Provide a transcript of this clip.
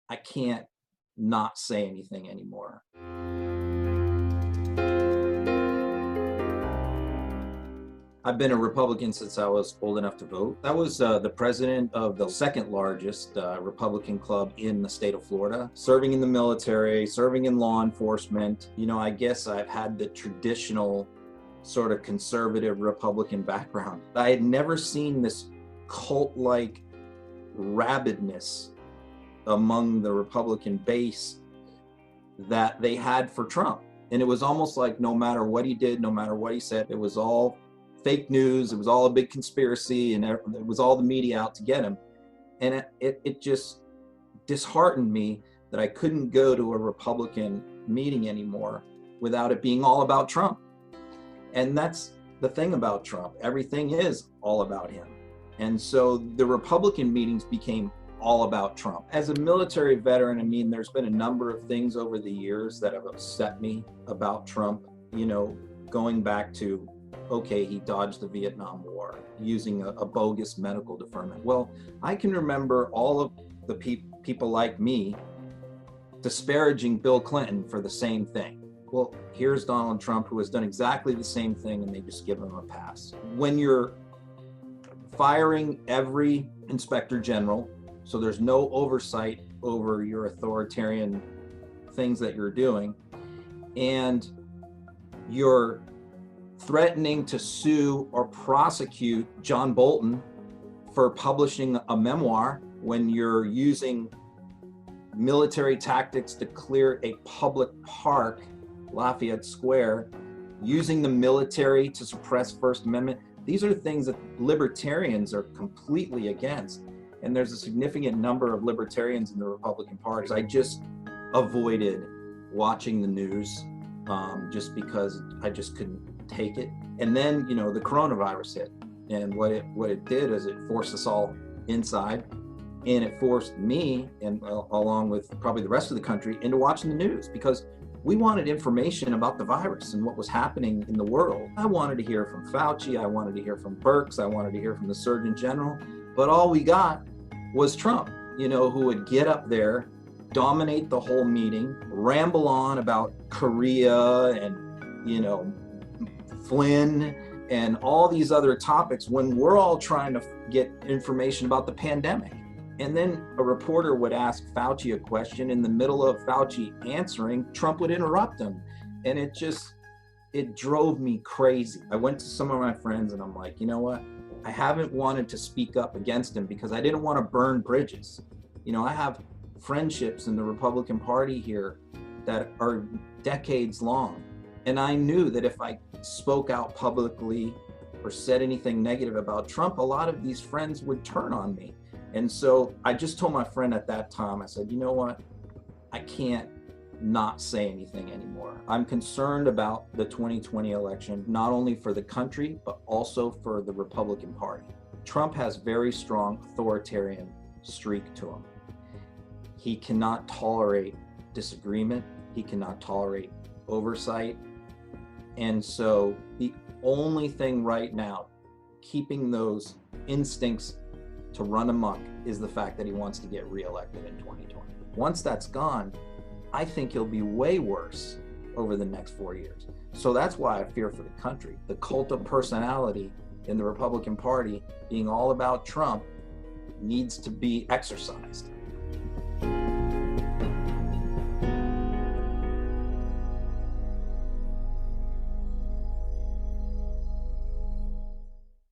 I can't not say anything anymore. I've been a Republican since I was old enough to vote. I was the president of the second largest Republican club in the state of Florida, serving in the military, serving in law enforcement. I guess I've had the traditional sort of conservative Republican background. I had never seen this cult-like rabidness among the Republican base that they had for Trump. And it was almost like no matter what he did, no matter what he said, it was all fake news. It was all a big conspiracy, and it was all the media out to get him. And it just disheartened me that I couldn't go to a Republican meeting anymore without it being all about Trump. And that's the thing about Trump. Everything is all about him. And so the Republican meetings became all about Trump. As a military veteran, I mean, there's been a number of things over the years that have upset me about Trump, going back to, okay, he dodged the Vietnam War using a bogus medical deferment. Well, I can remember all of the people like me disparaging Bill Clinton for the same thing. Well, here's Donald Trump, who has done exactly the same thing, and they just give him a pass. When you're firing every inspector general, so there's no oversight over your authoritarian things that you're doing, and you're threatening to sue or prosecute John Bolton for publishing a memoir when you're using military tactics to clear a public park, Lafayette Square, using the military to suppress First Amendment. These are things that libertarians are completely against. And there's a significant number of libertarians in the Republican Party. I just avoided watching the news just because I just couldn't take it. And then, the coronavirus hit. And what it did is it forced us all inside, and it forced me, and along with probably the rest of the country, into watching the news, because we wanted information about the virus and what was happening in the world. I wanted to hear from Fauci, I wanted to hear from Birx, I wanted to hear from the Surgeon General, but all we got was Trump, who would get up there, dominate the whole meeting, ramble on about Korea and, Flynn and all these other topics when we're all trying to get information about the pandemic. And then a reporter would ask Fauci a question. In the middle of Fauci answering, Trump would interrupt him. And it drove me crazy. I went to some of my friends and I'm like, you know what? I haven't wanted to speak up against him because I didn't want to burn bridges. I have friendships in the Republican Party here that are decades long. And I knew that if I spoke out publicly or said anything negative about Trump, a lot of these friends would turn on me. And so I just told my friend at that time, I said, you know what? I can't not say anything anymore. I'm concerned about the 2020 election, not only for the country, but also for the Republican Party. Trump has very strong authoritarian streak to him. He cannot tolerate disagreement. He cannot tolerate oversight. And so the only thing right now keeping those instincts to run amok is the fact that he wants to get reelected in 2020. Once that's gone, I think he'll be way worse over the next 4 years. So that's why I fear for the country. The cult of personality in the Republican Party being all about Trump needs to be exercised.